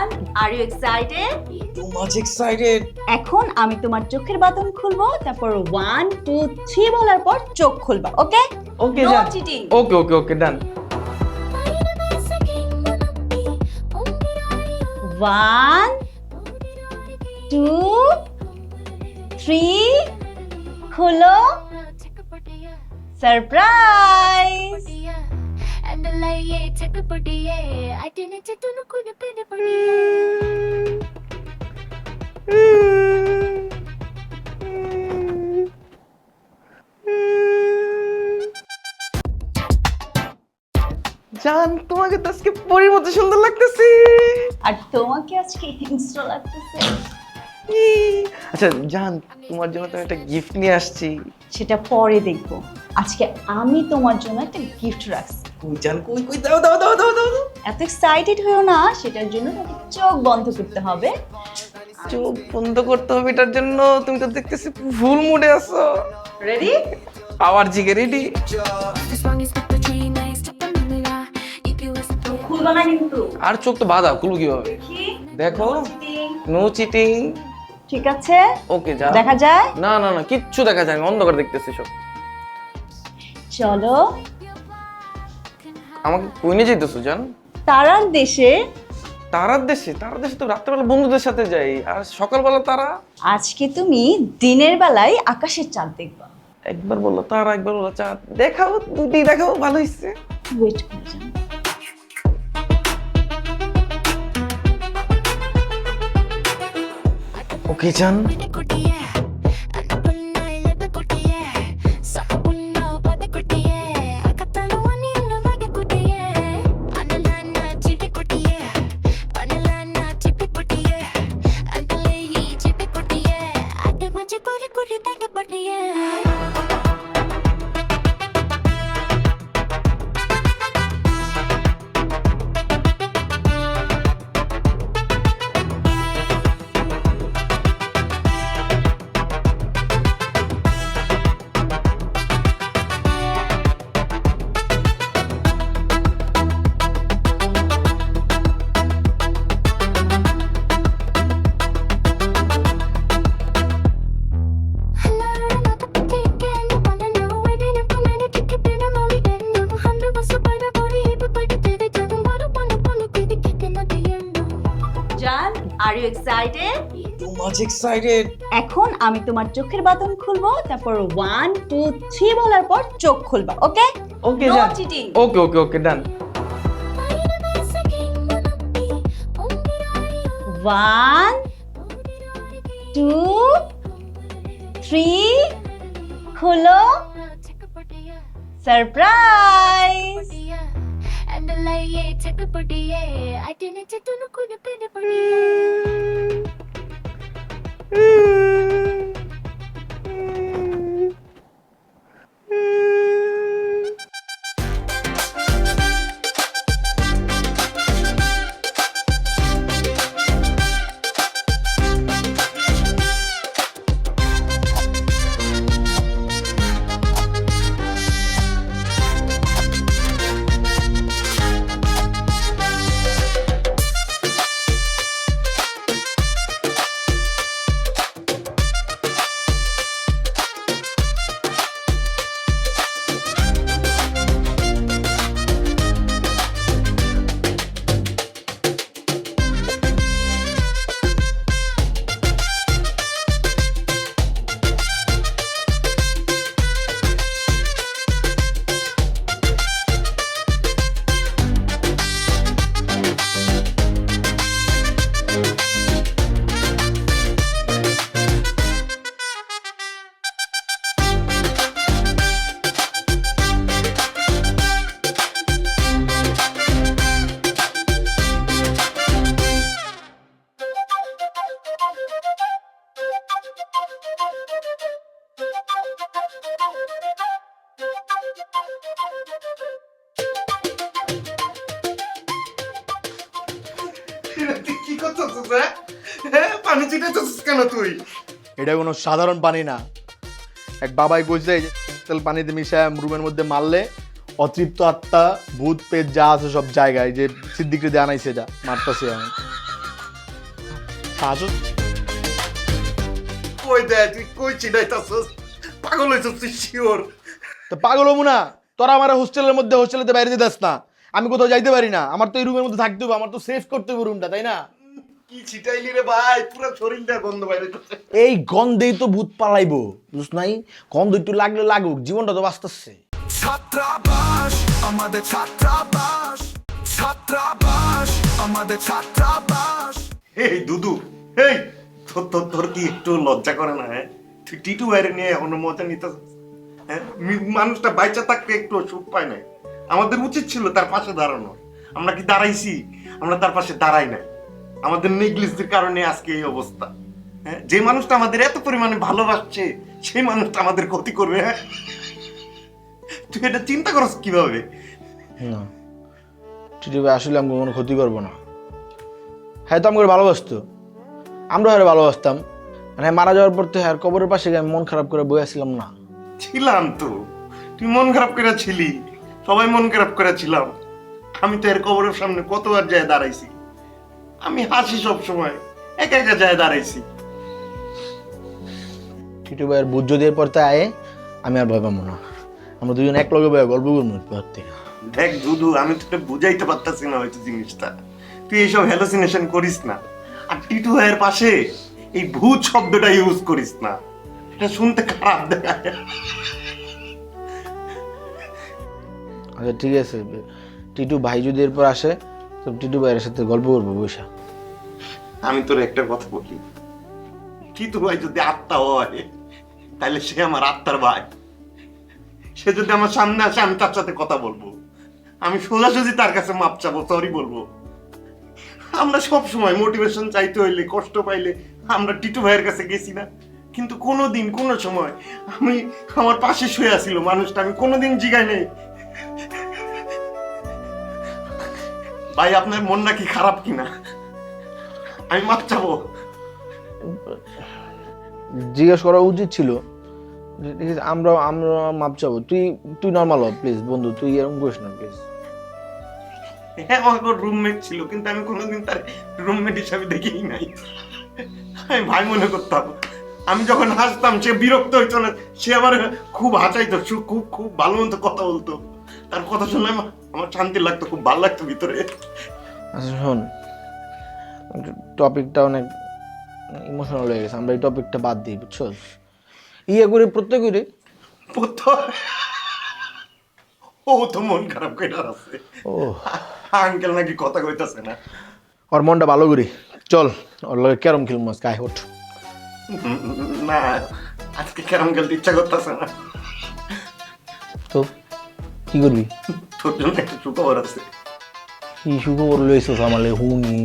জান, are you excited? Too much excited. এখন আমি তোমার চোখের বাঁধন খুলবো, তারপর 1 2 3 বলার পর চোখ খুলবা, ওকে? ওকে নো জান। চিটিং। ওকে ওকে ওকে ডান। 1 2 3 খুলো, সারপ্রাইজ। জান, তোমাকে তো আজকে পরীর মতো সুন্দর লাগতেছে। আর তোমাকে আজকে হিংস্র লাগতেছে। আচ্ছা জান, তোমার জন্য তো একটা গিফট নিয়ে আসছি। সেটা পরে দেখবো, আজকে আমি তোমার জন্য একটা গিফট রাখছি। কই জান, কই কই দাও দাও দাও দাও দাও। এত এক্সাইটেড হয়েও না, সেটার জন্য তোমাকে চোখ বন্ধ করতে হবে। চোখ বন্ধ করতে হবে এটার জন্য? তুমি তো দেখতেছি ফুল মুডে আছো। রেডি? পাওয়ার জিগে রেডি। খুলবা না কিন্তু। আর চোখ তো বাঁধা, খুলবো কিভাবে? কি? দেখো, No cheating। No cheating. ঠিক আছে, ওকে যা। দেখা যায়। না না না, কিচ্ছু দেখা যায় না, অন্ধকার দেখতেছি সব। চলো, আমাকে কই নিয়ে যেতেছো জান? তারার দেশে। তারার দেশে? তারার দেশে তো রাত্রেবেলা বন্ধুদের সাথে যাই, আর সকালবেলা তারা। আজকে তুমি দিনের বেলায় আকাশের চাঁদ দেখবা। একবার বললো তারা, একবার বললো চাঁদ। দেখাও, দুটি দেখাও, ভালো হয়েছে। ওয়েট করে যান। ওকে জান। জান, are you excited? Too much excited. এখন আমি তোমার চোখের বাঁধন খুলবো, তারপর 1 2 3 বলার পর চোখ খুলবা, ওকে? ওকে নো জান। চিটিং। ওকে ওকে ওকে ডান। 1 2 3 খুলো, সারপ্রাইজ। কি করতেছিস? পানি ছিটাইতেছিস কেন তুই? এটা কোনো সাধারণ পানি না। এক বাবাই কইছে এই যে তেল পানিতে মিশায় রুমের মধ্যে মারলে অতৃপ্ত আত্মা ভূত পেট যা আছে সব জায়গায় যে সিদ্দিকরে দিয়ে আনাইছে, যা মারতাছে আমি। কাজল কই দে তুই কই চিনাইতাছস পাগল হইছস তুই শিওর তো পাগল হবো না, তোরা আমার হোস্টেলের মধ্যে হোস্টেলেতে বাইরে যেতে না, আমি কোথাও যাইতে পারি না, আমার তো এই রুমের মধ্যে থাকতে হবে, আমার তো সেভ করতে হবে রুমটা, তাই না? কি ছিটাইলি রে ভাই পুরো শরীরটা গন্ধ বাইরে করছে এই গন্ধেই তো ভূত পালাইবো, বুঝছ নাই? গন্ধ একটু লাগলে লাগুক, জীবনটা তো বাঁচতেছে। ছাত্রাবাস আমাদের ছাত্রাবাস ছাত্রাবাস আমাদের ছাত্রাবাস এই দুদু এই তোর কি একটু লজ্জা করে না হ্যাঁ তুই টিটু বাইরে নিয়ে এখনো মজা নিতেছিস হ্যাঁ মানুষটা বাইচা থাকতে একটু সুখ পায় না আমাদের উচিত ছিল তার পাশে দাঁড়ানো আমরা কি দাঁড়াইছি আমরা তার পাশে দাঁড়াই নাই আমাদের নেগলিজের কারণে আজকে এই অবস্থা হ্যাঁ যে মানুষটা আমাদের এত পরিমাণে ভালোবাসছে সেই মানুষটা আমাদের ক্ষতি করবে হ্যাঁ তুই এটা চিন্তা করছ কিভাবে না টিটু ভাই আসলে আমাকে কোনো ক্ষতি করবো না, হ্যাঁ তো আমাকে ভালোবাসতো, আমরা হ্যাঁ ভালোবাসতাম, মানে মারা যাওয়ার পর তো হ্যাঁ কবরের পাশে গিয়ে আমি মন খারাপ করে বয়ে আসছিলাম না। ছিলাম তো তুই মন খারাপ করে ছিলি সবাই মন খারাপ করে ছিলাম আমি তো এর কবরের সামনে কতবার যায় দাঁড়াইছি আমি হাসি সব সময় একা একা যায় দাঁড়াইছি টিটু ভাইয়ের বুঝ যদি এরপর তাই আয়ে আমি আর ভয় পাবো না, আমরা দুজন এক লগে বয়ে গল্প করবো এরপর থেকে। দেখ দুদু আমি তোকে বুঝাইতে পারতাছি না হয়তো জিনিসটা তুই এইসব হ্যালোসিনেশন করিস না আর টিটু ভাইয়ের পাশে এই ভূত শব্দটা ইউজ করিস না এটা শুনতে খারাপ দেখায় আচ্ছা ঠিক আছে, টিটু ভাই যদি এরপর আসে তো টিটু ভাইয়ের সাথে গল্প করবো বৈশা। আমি তোর একটা কথা বলি টিটু ভাই যদি আত্মা হয় তাহলে সে আমার আত্মার ভাই সে যদি আমার সামনে আসে আমি তার সাথে কথা বলবো আমি সোজাসুজি তার কাছে মাপ চাবো সরি বলবো আমরা সব সময় মোটিভেশন চাইতে হইলে কষ্ট পাইলে আমরা টিটু ভাইয়ের কাছে গেছি না কিন্তু কোনোদিন কোনো সময় আমি আমার পাশে শুয়ে আসিল মানুষটা আমি কোনোদিন জিগাই নেই ভাই আপনার মন নাকি খারাপ কিনা আমি মাপ চাবো জিজ্ঞেস করা উচিত ছিল, ঠিক আছে আমরা মাপ চাবো, তুই নর্মাল হ প্লিজ বন্ধু, তুই এরকম করিস না প্লিজ। হ্যাঁ আমার রুমমেট ছিল কিন্তু আমি কোনোদিন তার রুমমেট হিসাবে দেখিই নাই আমি ভাই মনে করতাম আমি যখন হাসতাম সে বিরক্ত হইতো না সে আমার খুব হাসাইতো খুব খুব ভালো মতো কথা বলতো তার কথা শুনলে আমার শান্তি লাগতো খুব ভালো লাগতো ভিতরে আচ্ছা শোন, টপিকটা অনেক ইমোশনাল হয়ে গেছে, আমরা এই টপিকটা বাদ দিই বুঝছো, ইয়ে করে প্রত্যেকেরই ও তো মন খারাপ করে আছে ও আঙ্কেল নাকি কথা কইতাছে না ওর মনটা ভালো করি, চল ওর লগে ক্যারম খেলবো আজকে, আয় ওঠ। না আজকে ক্যারাম খেলতে ইচ্ছা করতেছে না তো কি করবি? তোর জন্য একটা সুখবর আছে কি সুখবর লইছিস আমার হুনি